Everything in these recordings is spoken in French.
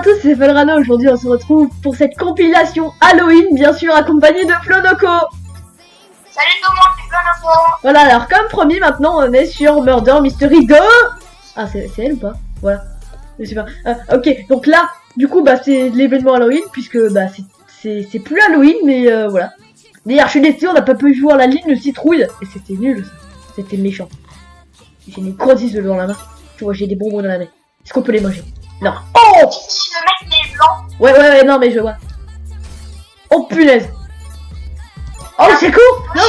tous, c'est Felrano. Aujourd'hui, on se retrouve pour cette compilation Halloween, bien sûr, accompagnée de Flonoco. Salut tout le monde, c'est Flonoco. Voilà, alors comme promis, maintenant, on est sur Murder Mystery 2. Ah, c'est elle ou pas? Voilà. Je sais pas. Ok, donc là, du coup, bah, c'est l'événement Halloween, puisque, bah, c'est plus Halloween, mais voilà. D'ailleurs, je suis déçue, on n'a pas pu voir la ligne de citrouille, et c'était nul, ça. C'était méchant. J'ai des gros yeux dans la main. Tu vois, j'ai des bonbons dans la main. Est-ce qu'on peut les manger? Non. Oh! Ici, le mec il est blanc. Ouais, non, mais je vois. Oh punaise! Oh, c'est cool! Non,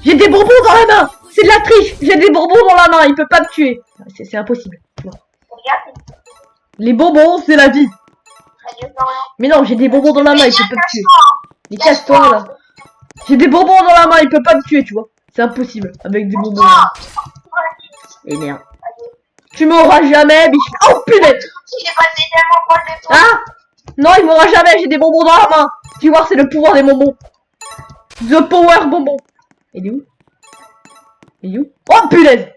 j'ai des bonbons dans la main! C'est de la triche! J'ai des bonbons dans la main, il peut pas me tuer! C'est impossible. Non. Les bonbons, c'est la vie! Mais non, j'ai des bonbons dans la main, il peut pas me tuer. Mais casse-toi là! J'ai des bonbons dans la main, il peut pas me tuer, tu vois. C'est impossible, avec des bonbons. Et merde. Tu m'auras jamais, biche. Oh punaise! Ah! Non, il m'aura jamais, j'ai des bonbons dans la main. Tu vois, c'est le pouvoir des bonbons. The power bonbon. Il est où? Il est où? Oh punaise!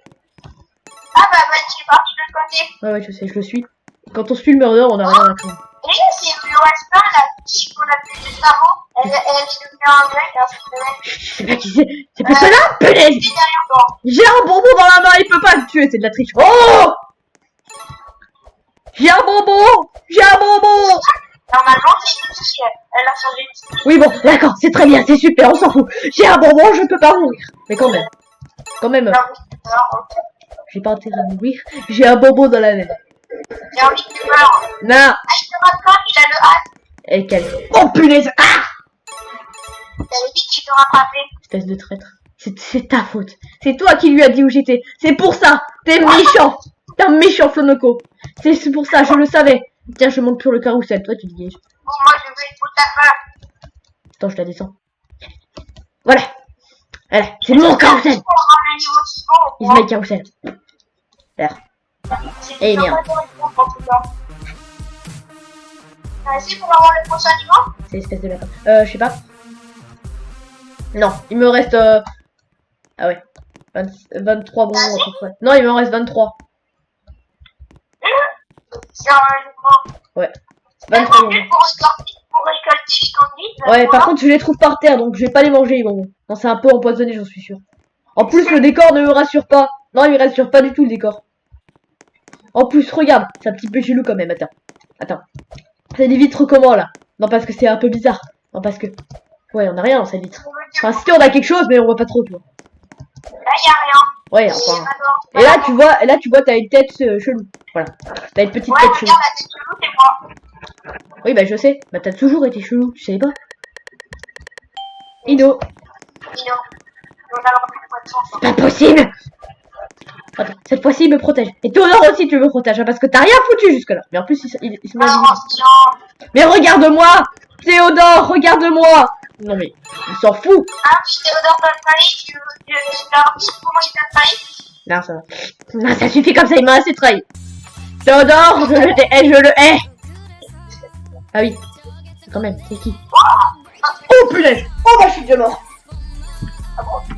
Ah bah tu es parti de l'autre côté. Ouais, je sais, je le suis. Quand on suit le murder, on a rien à craindre. Et c'est le Westin, la petite qu'on a pu juste avant. Elle est devenue un grec, alors Je sais pas qui c'est. C'est pas cela? Punaise! c'est derrière toi. J'ai un bonbon dans la main, il peut pas me tuer, c'est de la triche. Oh! J'ai un bonbon! J'ai un bonbon! Normalement, c'est une ciel. Elle a changé de style. Oui, bon, d'accord, c'est très bien, c'est super, on s'en fout. J'ai un bonbon, je peux pas mourir. Mais quand même. Quand même, j'ai pas intérêt à mourir. J'ai un bonbon dans la main. J'ai envie que tu meurs. Non! Ah, il te rattrape, il a le hâte. Et quel... Oh punaise! Ah! T'avais dit qu'il te rattrapait. Espèce de traître. C'est ta faute. C'est toi qui lui as dit où j'étais. C'est pour ça. T'es méchant. T'es un méchant Flonoco. C'est pour ça, je le savais. Tiens, je monte sur le carrousel. Toi, tu te gages. Bon, moi, je vais écouter ta peur. Attends, je la descends. Voilà. Voilà. C'est mon carrousel. Is my carrousel. Voilà. Eh merde. C'est pour avoir le prochain niveau. C'est l'espèce de lapin. Je sais pas. Non, il me reste... Ah ouais. 23 bonbons à peu près. Non, il me reste 23. Ouais. 23 bonbons. Pour récolter les candies. Ouais, par contre, je les trouve par terre, donc je vais pas les manger, les bonbons. Non, c'est un peu empoisonné, j'en suis sûr. En plus, le décor ne me rassure pas. Non, il me rassure pas du tout, le décor. En plus, regarde, c'est un petit peu chelou quand même, attends. C'est des vitres comment, là? Non, parce que c'est un peu bizarre. Non, parce que... Ouais, on a rien dans cette vitre. Enfin, si, on a quelque chose, mais on voit pas trop, tu vois. Là, y a rien. Ouais, enfin... Et là, tu vois, t'as une tête chelou. Voilà. T'as une petite tête chelou. Regarde, la tête chelou, c'est moi. Oui, bah, je sais. Bah, t'as toujours été chelou, tu savais pas? Ido. C'est pas possible! Attends, cette fois-ci, il me protège. Et Théodore aussi, tu me protèges, hein, parce que t'as rien foutu jusque-là. Mais en plus, il se met à... Mais regarde-moi! Théodore, regarde-moi! Non mais, il s'en fout! Ah, puis Théodore t'a trahi, tu leur dis comment il t'a trahi? Non, ça va. Non, ça suffit comme ça, il m'a assez trahi. Théodore, je le hais! Ah oui, quand même, c'est qui? Oh punaise! Oh bah, je suis déjà mort!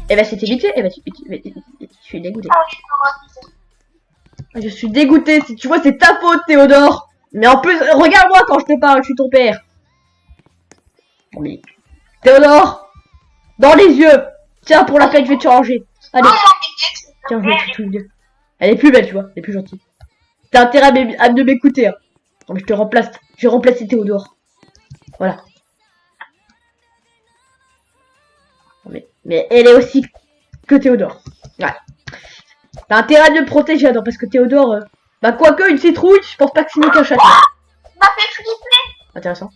Eh bah, c'était vite fait, je suis dégoûté. Je suis dégoûté, si tu vois, c'est ta faute, Théodore! Mais en plus, regarde-moi quand je te parle, je suis ton père! Mais... Théodore! Dans les yeux! Tiens, pour la peine, je vais te changer. Allez. Tiens, je vais te tuer. Elle est plus belle, tu vois. Elle est plus gentille. T'as intérêt à de m'écouter. Hein. Non, mais je te remplace. Je vais remplacer Théodore. Voilà. Mais elle est aussi que Théodore. Voilà. T'as intérêt de me protéger, non, parce que Théodore... Bah, quoique, une citrouille, je pense pas que c'est mieux qu'un chat. m'a fait flipper. Intéressant.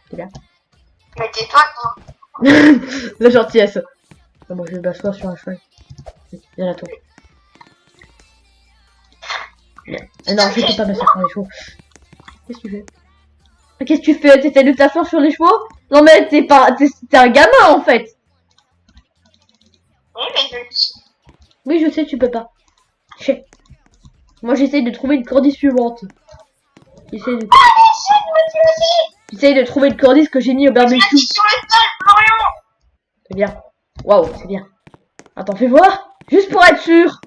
C'est bien. Mais tais-toi, toi. La gentillesse. Non, moi, je vais m'asseoir sur un cheval. Viens là, toi. Non, je peux pas m'asseoir sur les chevaux. Qu'est-ce que tu fais? Qu'est-ce que tu fais? T'essaies de t'asseoir sur les chevaux? Non, mais t'es un gamin, en fait. Oui, mais je le dis. Oui, je sais, tu peux pas. Moi, j'essaye de trouver une cordie suivante. J'essaye de trouver une cordie que j'ai mis au barbecue. Sur le sol, Florian. C'est bien. Waouh, c'est bien. Attends, fais voir. Juste pour être sûr.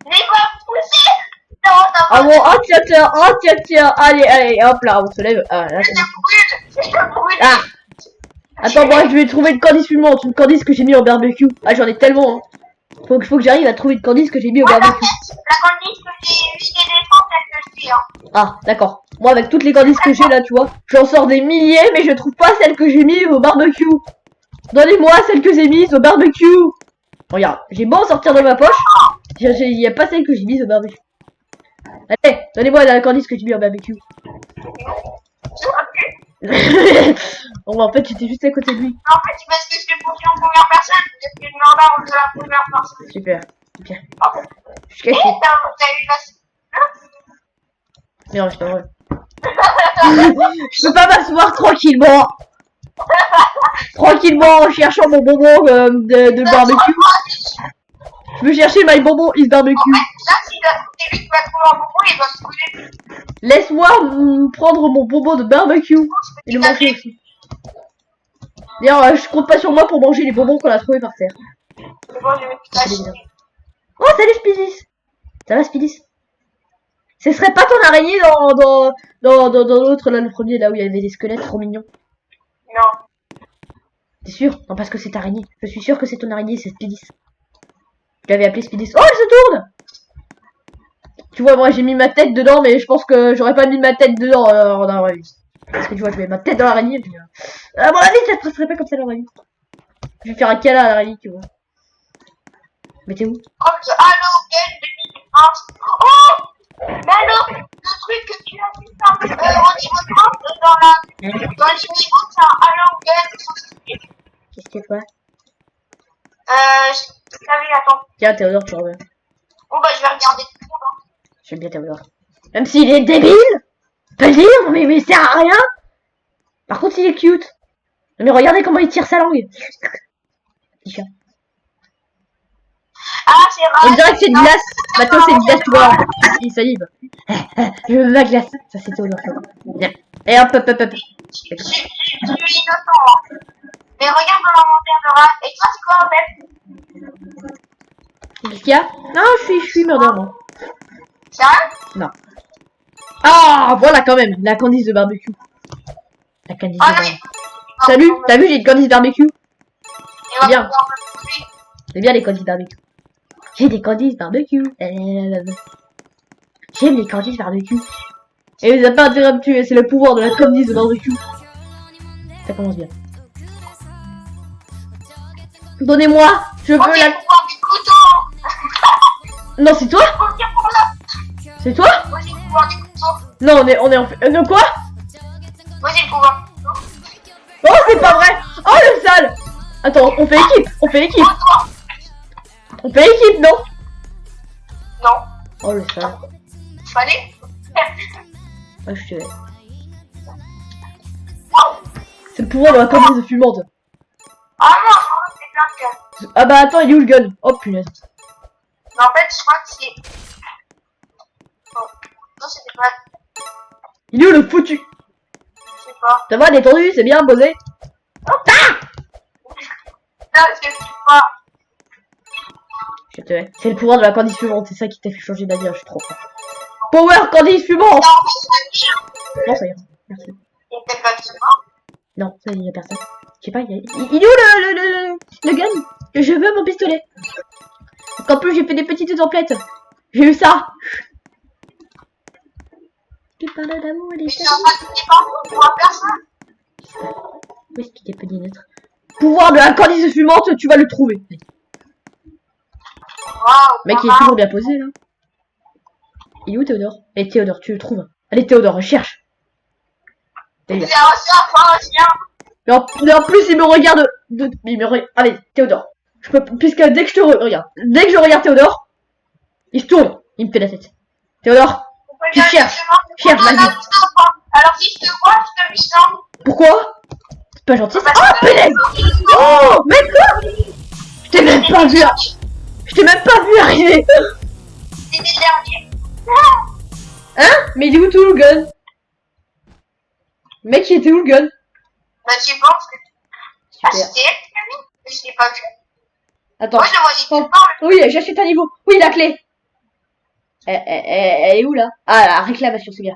Mais va pousser. Non, Ah bon, oh tiens, allez, hop là, on se lève. Ah, là, je te brûle. ah. Attends, moi je vais trouver une candice fumante, une candice que j'ai mis au barbecue. Ah, j'en ai tellement, hein. Faut que j'arrive à trouver une candice que j'ai mis au Moi, barbecue. la candice que j'ai eue chez les gens, celle que je suis, hein. Ah, d'accord. Moi, avec toutes les candices que j'ai là, tu vois, j'en sors des milliers, mais je trouve pas celle que j'ai mise au barbecue. Donnez-moi celle que j'ai mise au barbecue. Regarde, j'ai beau en sortir de ma poche, il y a pas celle que j'ai mise au barbecue. Allez, donnez-moi la candice que j'ai mis au barbecue. Bon, bah, en fait, j'étais juste à côté de lui. En fait, c'est parce que je suis confiant en première personne. Je suis dans l'ordre de la première personne. Super, bien. Pardon. Je suis caché. T'as eu la... Mais non, c'est pas vrai. Je peux pas m'asseoir tranquillement. Tranquillement en cherchant mon bonbon de barbecue. Je veux chercher my bonbon is barbecue. Ça, c'est lui qui va trouver un bonbon, il va se trouver. Laisse-moi prendre mon bonbon de barbecue et le manger aussi. D'ailleurs, je compte pas sur moi pour manger les bonbons qu'on a trouvés par terre. C'est bon, je vais tout acheter. Oh, salut Spidis. Ça va Spidis? Ce serait pas ton araignée dans l'autre, là, le premier, là où il y avait des squelettes trop mignons? Non. T'es sûr? Non, parce que c'est ta araignée. Je suis sûr que c'est ton araignée, c'est Spidis. Je l'avais appelé Spidis. Oh, elle se tourne! Tu vois, moi j'ai mis ma tête dedans, mais je pense que j'aurais pas mis ma tête dedans en vrai. Parce que tu vois, je mets ma tête dans l'araignée. Puis, à mon avis, ça se passerait pas comme ça l'araignée. Je vais faire un câlin à l'araignée, tu vois. Mais t'es où? Comme ce Halloween 2020. Oh! Mais alors, le truc que tu as vu au niveau 30 dans les niveaux, c'est un Halloween. Qu'est-ce que toi? Je savais, attends. Tiens, Théodore, tu reviens. Bon, bah, je vais regarder tout le monde. Hein. J'aime bien Théodore. Même s'il est débile, pas le dire, mais il sert à rien. Par contre, il est cute. Mais regardez comment il tire sa langue. Petit chat. Ah, c'est vrai. On dirait que c'est de glace. Mathéo, c'est de glace, tu vois. Il salive. Je veux ma glace. Ça, c'est Théodore. Bien. Et hop. Je suis innocent. Hein. Mais regarde dans l'inventaire de rat. Et toi, c'est quoi, en fait? Qu'est-ce qu'il y a? Non, je suis murder, moi. Sérieux? Non. Ah, voilà quand même. La candice de barbecue. La candice de barbecue. Salut, t'as vu, j'ai une candice barbecue. Bien. C'est bien les candices barbecue. J'ai des candices barbecue. J'aime les candices barbecue. Et vous avez pas intérêt à me tuer, c'est le pouvoir de la candice de barbecue. Ça commence bien. Donnez-moi, je veux la... Non, c'est toi? C'est toi? Moi j'ai le pouvoir du couteau. Non, on est en fait... quoi? Moi j'ai le pouvoir du couteau. Oh, c'est pas vrai! Oh, le sale! Attends, on fait équipe, on fait équipe. On fait équipe, non? Non. Oh, le sale. Fallait. Ah, je te... C'est le pouvoir de la candice fumante. Ah non, c'est plein de. Ah bah attends, il est où le gun? Oh punaise. Mais en fait, je crois que c'est... Non, c'était pas... Il est où le foutu? Je sais pas. Ça va, détendu, c'est bien posé. Non, je sais pas. Je te hais. C'est le pouvoir de la candice fumante, c'est ça qui t'a fait changer d'avis, je suis trop fort. Power candice fumante! Non, ça ira. Merci. Il y a peut-être pas de mort. Non, ça y a personne. Je sais pas, il est où le gun? Je veux mon pistolet. Parce qu'en plus, j'ai fait des petites templettes. J'ai eu ça. Tu parles d'amour et des Mais c'est un pas qui pas pour personne. où est-ce qu'il est petit neutre? Pouvoir de la candice fumante, tu vas le trouver. Waouh. Mec, il est toujours bien posé là. Il est où Théodore? Eh Théodore, tu le trouves. Allez Théodore, recherche. C'est un chien. Mais en plus, il me regarde. Il me regarde. Allez, Théodore. Je peux, puisque dès que je te regarde, dès que je regarde Théodore, il se tourne. Il me fait la tête. Théodore, tu cherches. Cherche, vas-y. Alors si je te vois, je te lui sens. Pourquoi? C'est pas gentil. Oh, punaise! Oh, mais quoi? Je t'ai même pas vu. Je t'ai même pas vu arriver. C'est des derniers. Hein? Mais il est où tout le gun? Mec, il était où le gun? Bah tu penses que... Ah, c'était elle qui l'a mis? Mais je l'ai pas vu. Attends. Moi je le vois, Oh. Oui, j'achète un niveau. Oui, la clé. Elle est où là? Ah, la réclamation, c'est bien.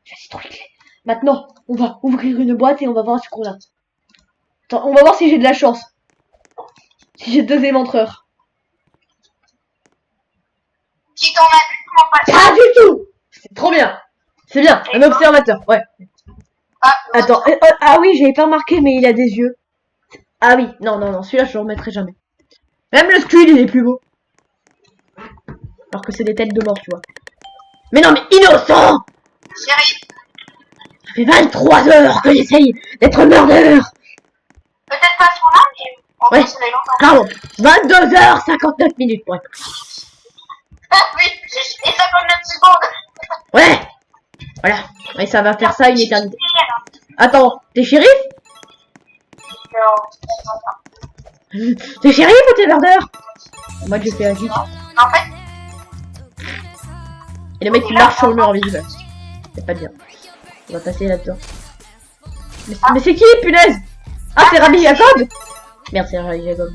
C'est trop clé. Maintenant, on va ouvrir une boîte et on va voir ce qu'on a. Attends, on va voir si j'ai de la chance. Si j'ai 2 éventreurs. Si t'en as vu, comment pas Pas du tout! C'est trop bien. C'est bien, un observateur, ouais. Ah, Attends, ah oui, j'avais pas remarqué, mais il a des yeux. Ah oui, non, celui-là je le remettrai jamais. Même le Squid, il est plus beau. Alors que c'est des têtes de mort, tu vois. Mais non, mais innocent! Chérie, Ça fait 23 heures que j'essaye d'être murder. peut-être pas sur là, mais en Ouais. fait, ça fait longtemps. Pardon, 22h59 minutes pour être. Oui, et 59 secondes. Ouais. Voilà. Et ça va faire ça une éternité. Attends, t'es shérif? Non, T'es shérif ou t'es murder? Moi je fais agir. en fait, Et le mec il marche sur le mur invisible. C'est pas bien. On va passer là-dedans. Mais c'est qui, punaise? Ah, c'est Rabbi Jacob? Merde, c'est Rabbi Jacob.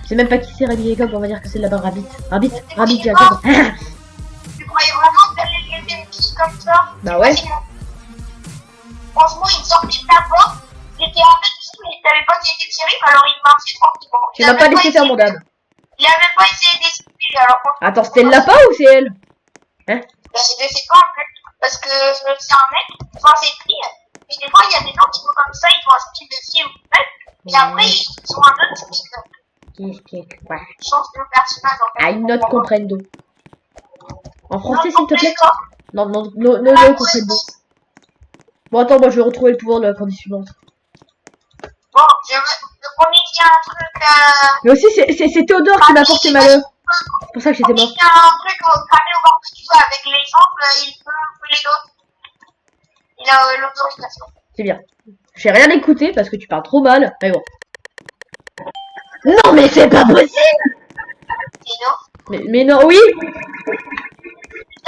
Je sais même pas qui c'est Rabbi Jacob, on va dire que c'est là-bas Rabbit. Rabbi Jacob. tu croyais vraiment que t'allais laisser une fille comme ça? Bah ouais. Franchement, il sortait de la porte, j'étais en fait, mais t'avais pas essayé de shérif, alors il marchait tranquillement. Tu m'as pas laissé faire mon dame. Il avait pas essayé d'esquiver, alors franchement. Attends, c'était le lapin ou c'est elle? Hein? Je sais pas en fait, parce que c'est un mec, enfin c'est écrit, et des fois il y a des gens qui font comme ça, ils font un style de film, en fait, et après ils ont un autre style. Ouais. Ils changent de personnage en fait. Ah, une note comprendo. En français, Non, s'il te plaît? non, Non, comprendo. Bon, attends, moi je vais retrouver le pouvoir de la cordie suivante. bon, je promets qu'il y a un truc, Mais aussi, c'est Théodore qui m'a porté malheur. C'est pour ça que j'étais mort. il y a un truc cramé au barbecue avec les jambes, il peut brûler l'autre. Il a l'autorisation. C'est bien. J'ai rien écouté parce que tu parles trop mal. Mais bon. Non, mais c'est pas possible! Sinon, Mais non, oui!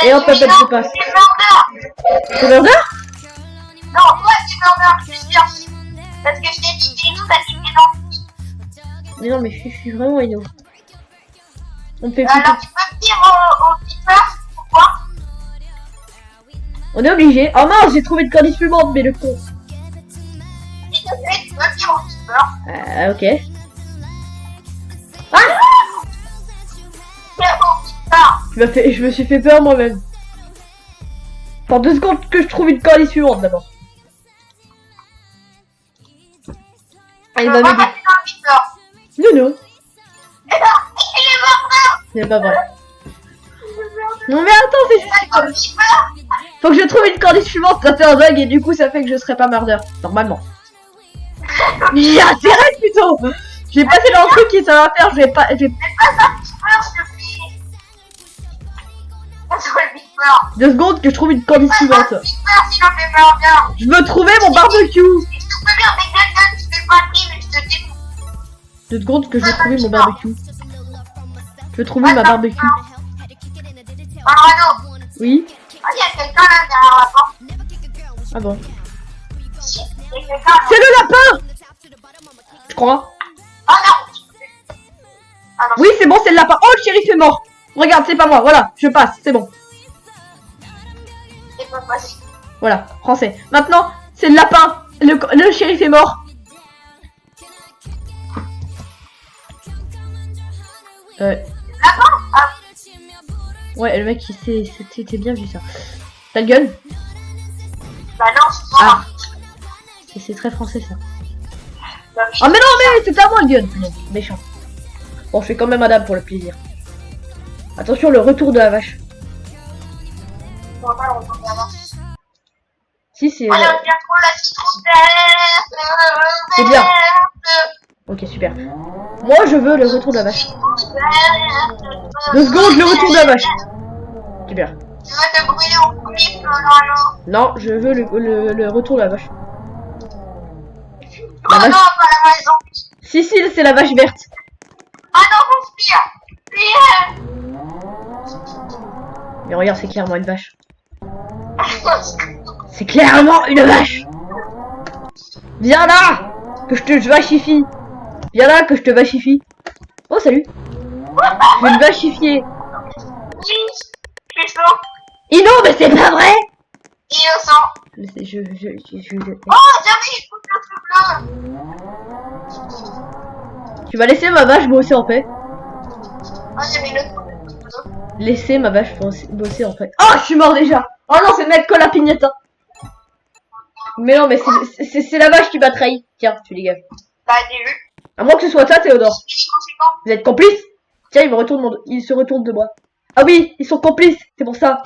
Et hop, hop, hop, passe. c'est murder. C'est murder? Non, toi, c'est murder, je suis sûr. Parce que je t'ai dit, c'est nous, t'as dit que non. Mais non, mais je suis vraiment idiot. On me fait Alors, flipper. tu peux me dire au keeper pourquoi? On est obligé. Oh mince, j'ai trouvé une cordie fumante, mais le con. S'il te plaît, tu peux me dire au keeper. Ok. Ah! C'est au keeper. Je me suis fait peur moi-même. Pendant 2 secondes que je trouve une cordie fumante d'abord. Ah, il Je va veux pas m'aider. passer dans le keeper. Non. Eh ben, il est murder. C'est pas vrai. Non mais attends, c'est C'est au keeper. faut que je trouve une cordie suivante, ça fait un bug et du coup ça fait que je serai pas murder, normalement. J'ai intérêt plutôt. J'ai passé dans le truc qui ça va faire, je vais pas... Pas dans le keeper, s'il te plaît. Pas sur le keeper. 2 secondes que je trouve une cordie Pas dans suivante. le keeper, sinon fait murder. Je veux trouver mon barbecue. Et s'il te plaît, avec quelqu'un, tu fais pas de kill, je te démonte. 2 secondes que je veux trouver mon barbecue. Je veux trouver ma barbecue. Alvaro, Oui. ah, il y a quelqu'un là derrière la porte. Ah bon. Si, il y a quelqu'un là. C'est le lapin. Je crois. Ah non. Ah non. Oui c'est bon, c'est le lapin. Oh le shérif est mort. Regarde, c'est pas moi, voilà, je passe, c'est bon. C'est pas possible. Voilà, français. Maintenant, c'est le lapin. Le shérif est mort. Là-bas. Ah, Ouais, le mec, c'était bien vu ça. T'as le gun? bah non, c'est pas. Ah. C'est très français ça. Bah, Ah mais non, mais c'est à moi le gun. Non, méchant. Bon, je fais quand même madame pour le plaisir. Attention, le retour de la vache. on va retomber avant. Si, c'est... Allez, on vient trop la citrouille verte. C'est bien. Ok, super. Moi, je veux le retour de la vache. 2 secondes, le retour de la vache. Super. Tu vas te brûler en premier, Florent. Non, je veux le retour de la vache. Oh non, pas la raison. Si, c'est la vache verte. Ah non, mon spire. Spire. Mais regarde, c'est clairement une vache. C'est clairement une vache. Viens là, que je te vachifie. Viens là, que je te vachifie. Oh, salut. Je vais te vachifier. Oui, innocent. Ino, mais c'est pas vrai! Innocent. Mais c'est, Oh, jamais, il faut le bleu. Tu vas laisser ma vache bosser en paix? Oh, il y avait le bleu. Laisser ma vache bosser en paix. Oh, je suis mort déjà! Oh non, c'est le mec con la pignata! Mais non, mais c'est la vache qui m'a trahi. Tiens, tu dégages. T'as vu? À moins que ce soit toi, Théodore. Il est conséquent. Vous êtes complices? Tiens, il se retourne de moi. Ah oui, ils sont complices, c'est pour ça.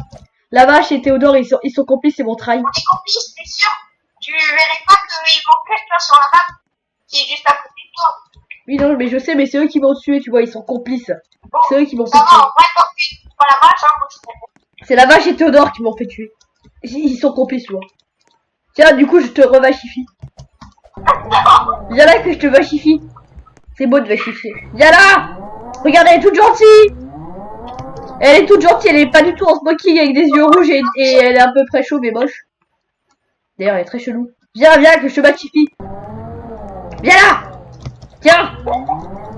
La vache et Théodore, ils sont complices, c'est mon trahi. On est complices, c'est sûr. Tu verrais pas qu'il manque quelqu'un sur la map qui est juste à côté de toi. Oui, non, mais je sais, mais c'est eux qui m'ont tué, tu vois, ils sont complices. Bon, C'est eux qui m'ont fait ça va, tuer. en vrai, quand tu pas la vache, hein, moi, je serais C'est la vache et Théodore qui m'ont fait tuer. Ils sont complices, tu vois. Tiens, du coup, je te revachifie. Viens là que je te vachifie. C'est beau de vachifier. Viens là! Regarde, elle est toute gentille! Elle est toute gentille, elle est pas du tout en smoking avec des yeux rouges et elle est à peu près chauve et moche. D'ailleurs, elle est très chelou. Viens, viens, que je te vachifie. Viens là! Tiens!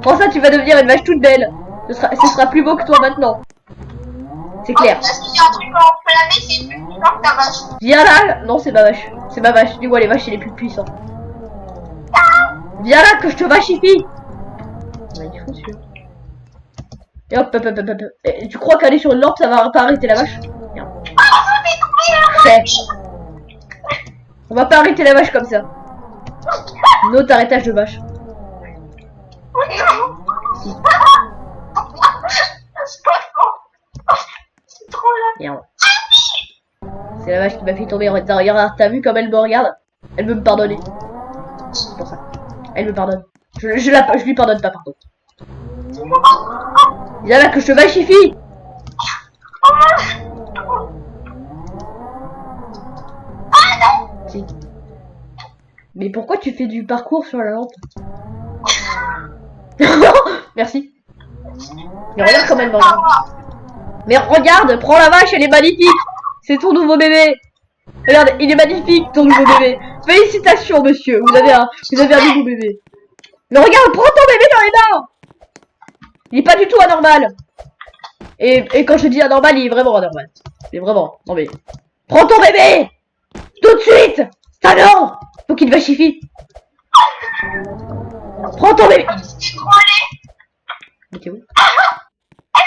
Prends ça, tu vas devenir une vache toute belle. Ce sera plus beau que toi maintenant. C'est clair. Est-ce qu'il y a un truc qu'on peut laver, c'est plus puissant que ta vache? Viens là! Non, c'est ma vache. C'est ma vache. Dis-moi, les vaches, c'est les plus puissants. Viens là que je te vachifie! Ouais, il faut celui-là. Et hop, hop, hop, hop, hop. Et tu crois qu'aller sur une lampe, ça va pas arrêter la vache? Merde. Oh, ça fait tomber la vache! On va pas arrêter la vache comme ça. Notre arrêtage de vache. C'est trop là. Merde. C'est la vache qui m'a fait tomber. Regarde, t'as vu comme elle me regarde? Elle veut me pardonner. C'est pour ça. Elle me pardonne. Je lui pardonne pas, pardon. Viens là que je te vachifie! Si. Mais pourquoi tu fais du parcours sur la lampe? Merci. Mais regarde comme elle me regarde. Mais regarde, prends la vache, elle est magnifique. C'est ton nouveau bébé. Regarde, il est magnifique ton nouveau bébé. Félicitations monsieur, vous avez un nouveau bébé. Mais regarde, prends ton bébé dans les mains. Il est pas du tout anormal. Et quand je dis anormal, il est vraiment anormal. Mais vraiment, non mais... Prends ton bébé. Tout de suite. Ça non. Faut qu'il te vachifie. Prends ton bébé. C'est trop laid. Mais t'es où?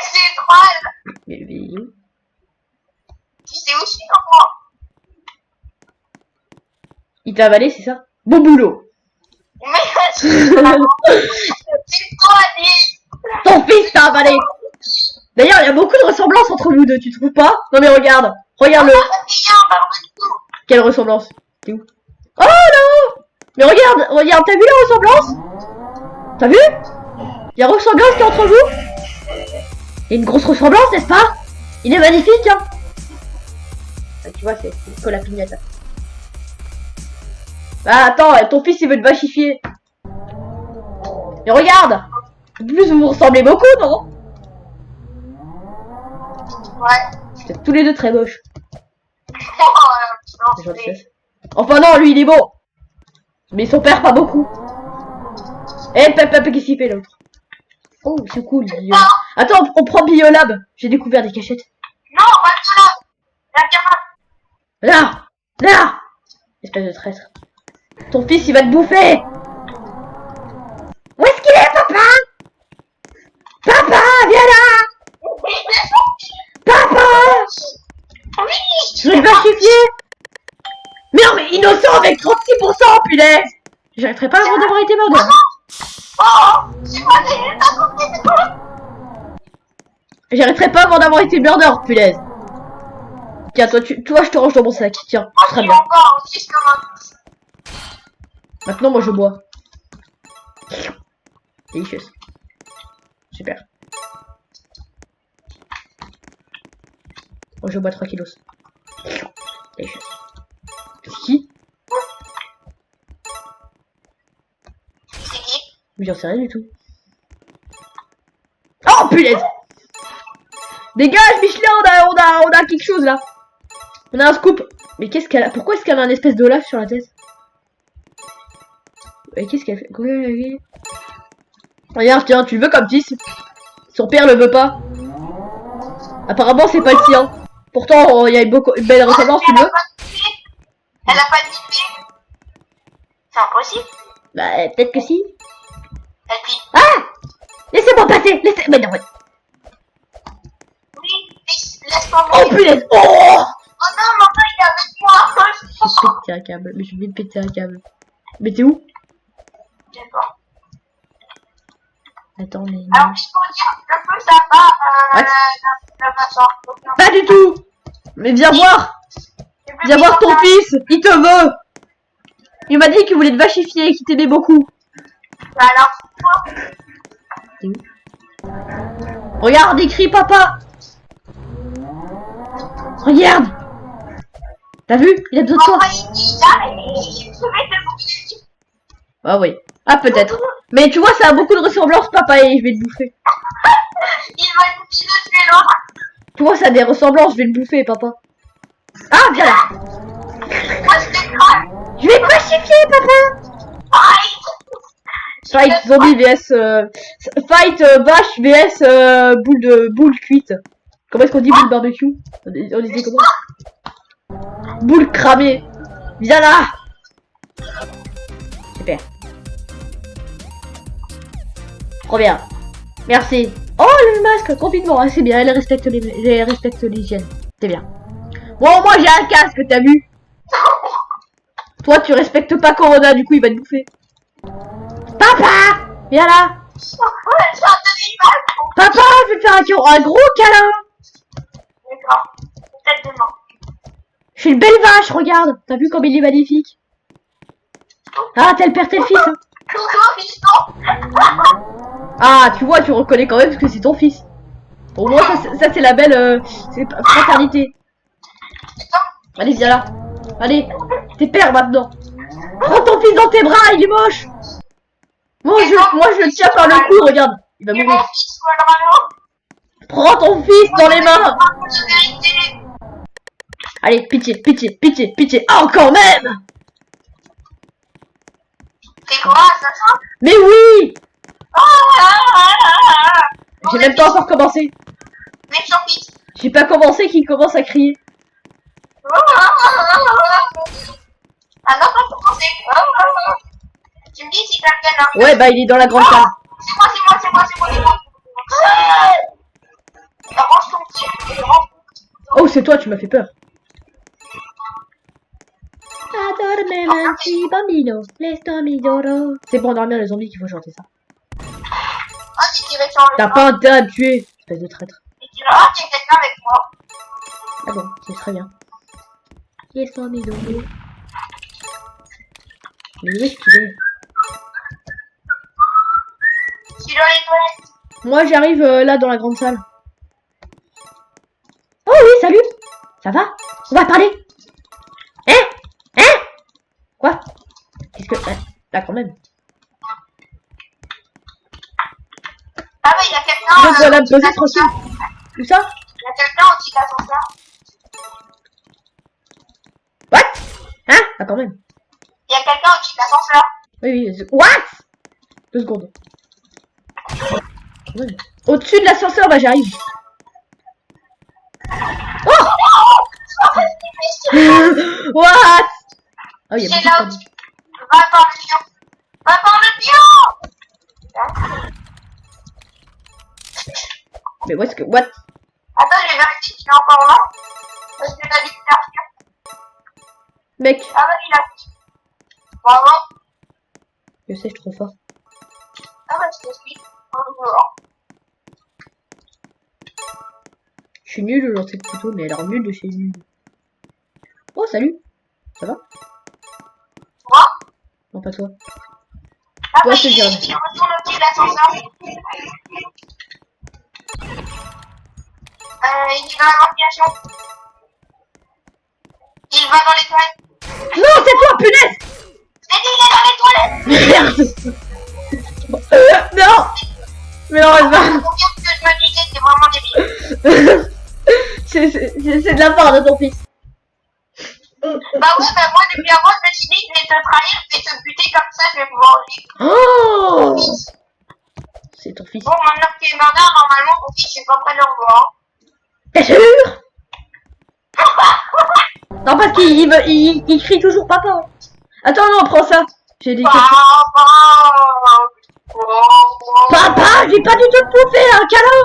C'est trop. Mais il est où? Tu sais aussi comment. Il t'a avalé, c'est ça? Bon boulot. Mais c'est trop laid. Ton fils t'a avalé. D'ailleurs, il y a beaucoup de ressemblances entre vous deux, tu trouves pas? Non mais regarde, regarde-le. Quelle ressemblance? T'es où? Oh non! Mais regarde, t'as vu la ressemblance? T'as vu? Il y a ressemblance qui est entre vous? Il y a une grosse ressemblance, n'est-ce pas? Il est magnifique, hein? Ah, tu vois, c'est Nicolas Pignata. Bah attends, ton fils il veut te vachifier. Mais regarde! En plus, vous vous ressemblez beaucoup, non? Ouais. Vous êtes tous les deux très moches. Non, J'en sais. Enfin non, lui il est beau. Mais son père pas beaucoup. Eh, qu'est-ce qu'il fait l'autre? Oh, c'est cool. Attends, on prend Biolab. J'ai découvert des cachettes. Non, pas là. La caméra. Là! Espèce de traître. Ton fils il va te bouffer. Où est-ce qu'il est, papa? Papa, viens là! Papa! Oui. Je vais te vachifier. Mais non, mais innocent avec 36%, punaise! J'arrêterai pas avant d'avoir été mort. Oh, c'est quoi, c'est juste à côté de toi. J'arrêterai pas avant d'avoir été murder, punaise. Tiens, toi, je te range dans mon sac. Tiens, Moi, très je bien. suis encore en 6 comme un. Maintenant, moi, je bois. Délicieux. Super. Moi, je bois 3 kilos. Délicieux. C'est qui? C'est qui? J'en sais rien du tout. Oh, punaise! Dégage, Michelin, on a quelque chose, là. On a un scoop. Mais qu'est-ce qu'elle a? Pourquoi est-ce qu'elle a un espèce d'Olaf sur la tête? Et qu'est-ce qu'elle fait? Regarde, tiens, tu le veux comme petit? Son père le veut pas. Apparemment, c'est pas le sien. Pourtant, il y a une belle ressemblance, tu Elle a veux? pas de pied. Elle a pas de pied. C'est impossible. Bah, peut-être que si. Elle dit Ah! Laissez-moi passer! Mais non, ouais. oui, laisse tomber. Oh punaise! Oh! Oh non, maman, il est avec moi. Je vais péter un câble. Mais je vais péter un câble. Mais t'es où? Je sais pas. Attends, mais... Alors, juste pour dire, le feu, ça va, la façon. Pas du tout! Mais viens voir! Viens voir ton fils! Il te veut! Il m'a dit qu'il voulait te vachifier et qu'il t'aimait beaucoup. Alors, pourquoi? T'es où? Regarde, il crie papa! Regarde! T'as vu? Il a besoin de toi. Ah oui. Ah peut-être. Mais tu vois, ça a beaucoup de ressemblance, papa, et je vais te bouffer. Il va continuer de tuer l'autre. Tu vois, ça a des ressemblances, je vais le bouffer, papa. Ah, viens là! Moi, je t'écrase. Je vais te vachifier, papa! Fight zombie vs fight vache vs boule cuite. Comment est-ce qu'on dit boule barbecue? On disait comment? Boule cramée. Viens là. Super. Trop bien. Merci. Oh le masque complètement. Ah, c'est bien. Elle respecte l'hygiène. C'est bien. Bon moi j'ai un casque, t'as vu? Toi tu respectes pas Corona, du coup il va te bouffer. Papa! Viens là! Papa, je vais te faire un gros câlin! D'accord. Peut-être demain. Je suis une belle vache, regarde! T'as vu comme il est magnifique? Ah, t'as le père, t'as le fils! Hein. Ah, tu vois, tu reconnais quand même que c'est ton fils. Au moins, ça c'est la belle fraternité. Allez, viens là. Allez, t'es père maintenant. Prends ton fils dans tes bras, il est moche. Moi, je le tiens par le cou, regarde. Il va mourir. Prends ton fils dans les mains. Allez, pitié, pitié, pitié, pitié. Oh, quand même. C'est quoi, ça? Mais oui. J'ai même pas encore commencé. Mais son fils. J'ai pas commencé qu'il commence à crier. Ah non, pas commencé. Tu me dis si t'as le canard. Ouais, bah il est dans la grande salle. C'est moi. Range ton petit. Oh, c'est toi, tu m'as fait peur. Adorme un petit bambino, laisse-moi llorar. C'est pour endormir les zombies qu'il faut chanter ça. Ah, tu dirais sur le. T'as pas intérêt à me tuer, espèce de traître. Tu dirais, ah, tu es quelqu'un avec moi. Ah bon, c'est très bien. Laisse-moi llorar. Mais où est-ce qu'il est? Je suis dans les toilettes. Moi j'arrive là dans la grande salle. Oh oui, salut. Ça va? On va parler. Hein? Quoi? Qu'est-ce que... Là quand même. Ah ouais, il y a quelqu'un. Donc voilà, me poser tranquille. Où ça? Il y a quelqu'un au-dessus de l'ascenseur. What? Hein? Ah quand même. Il y a quelqu'un au-dessus de l'ascenseur. Oui. What? 2 secondes. Ouais. Au-dessus de l'ascenseur, bah j'arrive. Oh! What? Oh, il y a C'est beaucoup là de où tu... Va par le pion. Va par le pion. Mais où est-ce que... What? Attends, je vais vérifier qu'il est encore là. Parce que t'as dit que t'as... Mec, Ah bah, il a... Bravo. je sais, je suis trop fort. Ah bah, je t'explique. Bonjour. Je suis nul au lancer de couteau, mais alors nul de chez nul. Oh, salut. Ça va? Moi? Non, pas toi. Ah Toi, bah, c'est il bien. retourne au-dessus de l'ascenseur. Il est dans la ventilation. Il va dans les toilettes. Non, c'est toi, punaise! Il est dans les toilettes. Merde! Non! Mais non, elle va. Combien que je me disais, c'est vraiment débile. C'est de la part de ton fils. Bah ouais, bah moi depuis avant je me suis dit je vais te trahir, je vais te buter comme ça, je vais pouvoir vivre. Oh! C'est ton fils. Bon, maintenant que tu es mort, normalement ton fils est pas près de le revoir. T'es sûr? Non, parce il crie toujours papa. Attends, non, prends ça. J'ai dit Papa. Papa, j'ai pas du tout de pouffer, un câlin.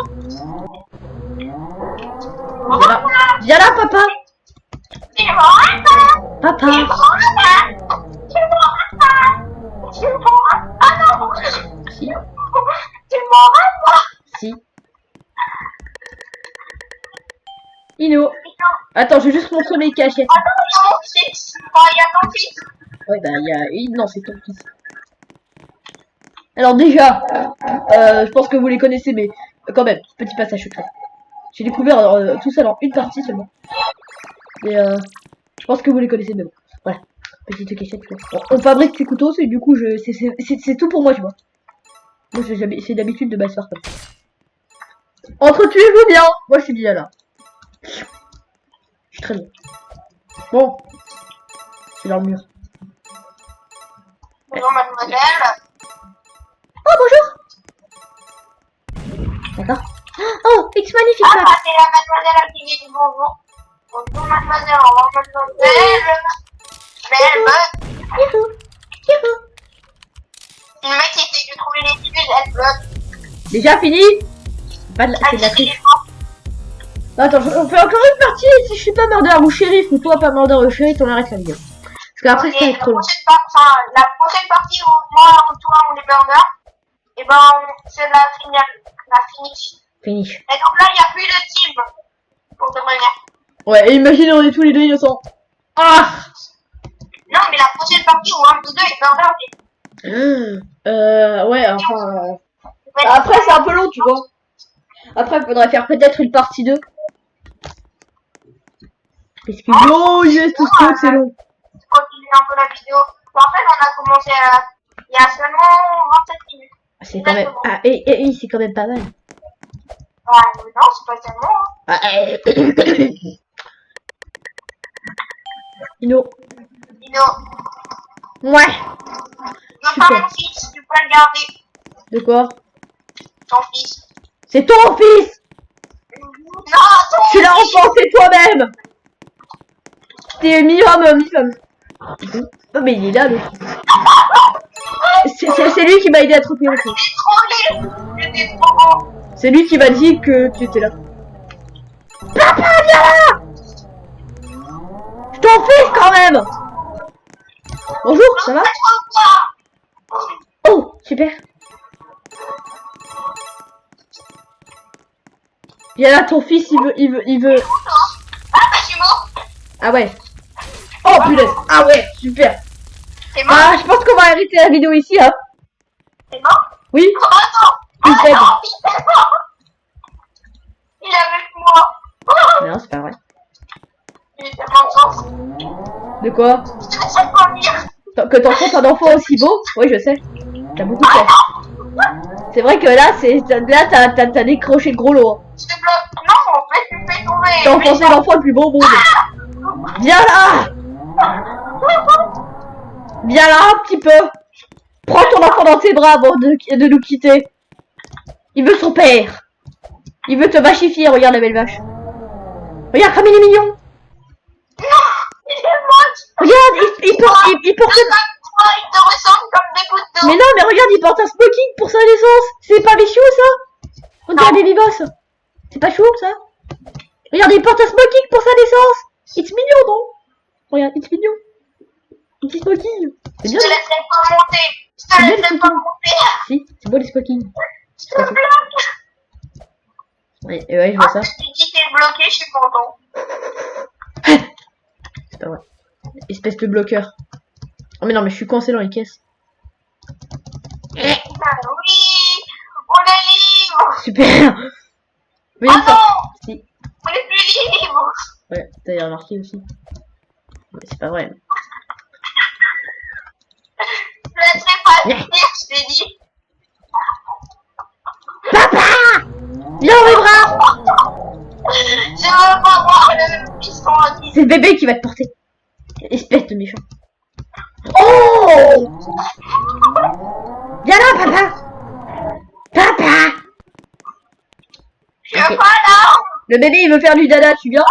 Viens là, papa. C'est mon papa. Papa. C'est mon papa. C'est mon papa. C'est mon papa. Ah non. Si. C'est mon papa. Si. Ino. Attends, je vais juste montrer mes cachettes. Ah non, il y a mon fils. Oh, il y a ton fils. Ouais, bah, non, c'est ton fils. Alors, déjà, je pense que vous les connaissez, mais quand même, petit passage secret. J'ai découvert tout ça dans une partie seulement. Et je pense que vous les connaissez, mais bon. Voilà. Petite cachette, tu vois. On fabrique ces couteaux, et du coup, c'est tout pour moi, tu vois. Moi, c'est d'habitude de m'asseoir comme ça. Entretuez-vous bien. Moi, je suis bien là. Je suis très bien. Bon. C'est dans le mur. Bonjour, mademoiselle. Oh, bonjour. D'accord. Oh, it's magnifique. Ah, bah, c'est la mademoiselle à qui j'ai dit bonjour. Bonjour, mademoiselle. Au revoir, mademoiselle. Belle. Youhou. Youhou. Le mec essaie de trouver l'excuse, elle bloque. Déjà fini? C'est de la triche. Attends, on fait encore une partie si je suis pas murder ou shérif ou toi pas murder ou shérif, on arrête la vidéo. Parce qu'après ça va être trop long. La prochaine partie où moi ou toi on est murder, et ben c'est la finish. Finish. Et donc là il n'y a plus de team pour de vrai. Ouais, et imagine on est tous les deux innocents. Ah! Non mais la prochaine partie où un de deux est murder. Ouais, enfin. Après c'est un peu long, tu vois. Après il faudrait faire peut-être une partie 2. Parce que oh yes, tout ce c'est long. Continuer un peu la vidéo. En fait on a commencé il y a seulement 27 minutes. C'est quand même. Ah, et c'est quand même pas mal. Ouais, non, c'est pas tellement. Ah, Ino. Dino, Ouais. je veux pas mon fils, tu peux le garder. De quoi? Ton fils. C'est ton fils! Non, ton Tu l'as enfanté toi-même! T'es minimum. Oh mais il est là, l'autre. C'est lui qui m'a aidé à trouver le fils. J'ai trop J'étais trop beau. C'est lui qui m'a dit que tu étais là. Papa, viens là! Je t'en fils quand même! Bonjour, ça va? Oh, super. Viens là, ton fils, il veut. Ah, bah, je suis mort. Ah ouais. Oh punaise. Ah ouais, super. T'es mort? Ah, je pense qu'on va arrêter la vidéo ici, hein. T'es mort? Oui. Oh, attends. Il t'aide. Non, il est mort. Il est avec moi. Non, c'est pas vrai. Il est tellement sens. De quoi? Je sais pas lire. Que t'enfantes un enfant aussi beau? Oui, je sais. T'as beaucoup de chance. C'est vrai que là, t'as décroché le gros lot. Je te bloque. Non, en fait, tu me fais tomber. T'as enfoncé l'enfant le plus beau au monde. Viens là! Viens là un petit peu. Prends ton enfant dans tes bras avant de nous quitter. Il veut son père. Il veut te vachifier, regarde la belle vache. Regarde comme il est mignon. Non, il est moche. Regarde, il porte... Il te ressemble comme des gouttes d'eau. Mais non, mais regarde, il porte un smoking pour sa naissance. C'est pas méchant ça? Regarde les vivos. C'est pas chaud ça? Regarde, il porte un smoking pour sa naissance. It's mignon, non? Regarde, it's mignon. Un petit smoking. C'est Je bien. te laisserai pas monter. Je te laisserai pas monter. Si, c'est beau les smokings. Je te bloque. Ouais, je vois ça. Tu dis t'es bloqué, je suis content. C'est pas vrai. Espèce de bloqueur. Oh mais non, mais je suis coincé dans les caisses. Ah oui, on est libre. Super. Oui, Ah ça. non, Si. on est plus libre. Ouais, t'as remarqué aussi. Mais c'est pas vrai. Je te laisserai pas venir, je t'ai dit. Papa! Viens dans mes bras! Je veux pas voir le piston anti. C'est le bébé qui va te porter. Espèce de méchant. Oh! Viens là, papa! Papa! Je veux pas l'arme. Le bébé, il veut faire du dada, tu viens?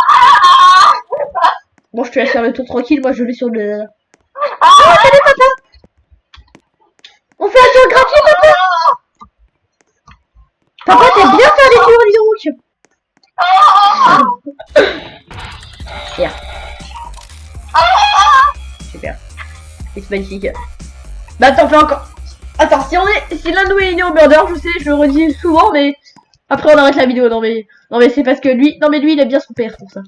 Bon, je te laisse faire le tour tranquille, moi je vais sur le dada. Oh, salut papa! On fait un tour gratuit, papa! Papa, t'aimes bien faire des tours, dis donc! Bien. Super. C'est magnifique. Bah attends, fais encore. Attends, si l'un de nous est né au murder, je sais, je le redis souvent, mais après on arrête la vidéo. Non mais c'est parce que lui, lui il aime bien son père pour ça.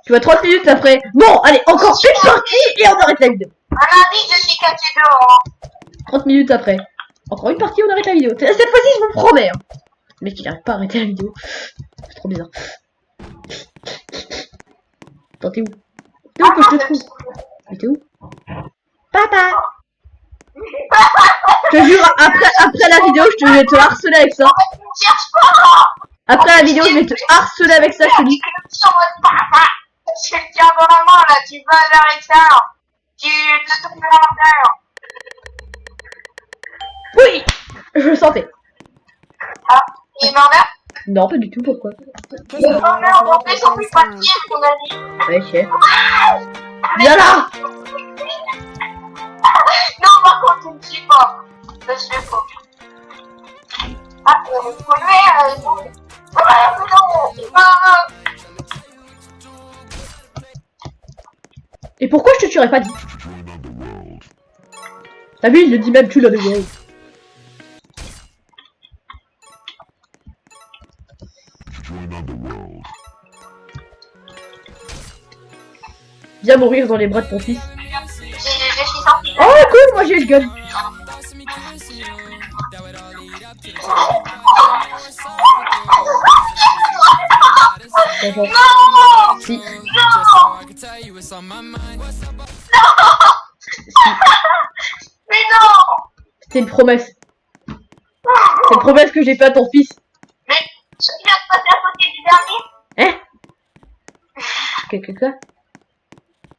Tu vois 30 minutes après. Bon, allez, encore une partie et on arrête la vidéo. Un indice, je suis caché dehors. 30 minutes après. Encore une partie, on arrête la vidéo. Cette fois-ci, je vous promets. Hein. Le mec, il n'arrête pas à arrêter la vidéo. C'est trop bizarre. Attends, t'es où? T'es où que je te trouve? Mais t'es où? Papa! Je te jure, après la vidéo, je vais te harceler avec ça. Après la vidéo, je vais te harceler avec ça, je te dis. Je le tiens dans la main, là, tu vas à l'extérieur. Tu te tournes à l'intérieur. Oui! Je le sentais. Ah, il m'en a. Non, pas du tout, pourquoi? Il m'en a, on fait son plus partir, on a dit. Ouais, chef. Viens là! Non, par contre, tu ne suis pas. Je suis pas. Ah, non. Et pourquoi je te tuerais pas dit? T'as vu, il le dit même tu l'as de Viens mourir dans les bras de ton fils. Je suis sorti. Oh cool, moi j'ai le gun. Bonjour. Non! Si. Non! Mais non! C'était une promesse. C'est une promesse que j'ai faite à ton fils. Mais je viens de passer à côté du dernier. Hein? Quoi?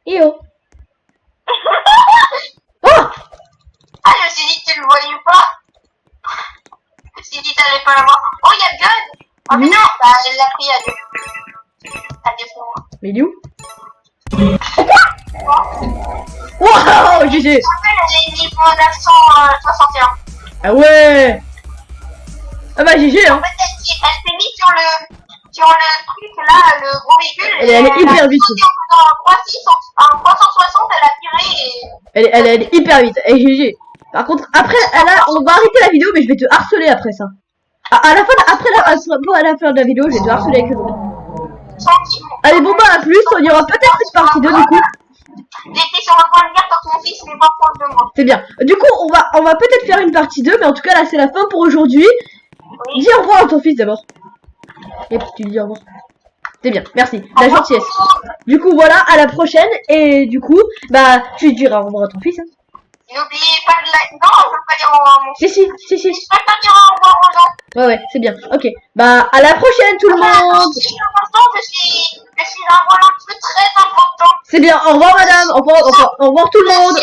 Yo. Oh! Ah, je me suis dit que tu le voyais pas. Je me suis dit que t'allais pas l'avoir. Oh, il y a le gun! Oh, mais non! Bah, elle l'a pris à deux. À deux fois. Mais il est où? Wow, GG! Elle est niveau 961. Ah ouais! Ah bah GG hein! En fait, elle s'est mise sur le truc là, le gros véhicule. Elle est hyper vite. En 360, elle a tiré et... Elle est hyper vite. Et GG. Par contre, après, on va arrêter la vidéo, mais je vais te harceler après ça. À la fin de la vidéo, je vais te harceler avec le nom. Allez, bon bah à plus, on y aura peut-être une partie 2 du coup. J'étais sur le point de dire quand mon fils n'est pas proche de moi. C'est bien. Du coup, on va peut-être faire une partie 2, mais en tout cas là c'est la fin pour aujourd'hui. Oui. Dis au revoir à ton fils d'abord. Et tu lui dis au revoir. C'est bien, merci. La gentillesse. Du coup voilà, à la prochaine. Et du coup, bah tu diras au revoir à ton fils. Hein. N'oubliez pas de like. Non, je veux pas dire au revoir à mon fils. Si. Je peux pas dire au revoir aux gens. Ouais, c'est bien. Ok. Bah à la prochaine tout le monde. Je suis un volant très important. C'est bien. Au revoir madame. Au revoir tout le monde.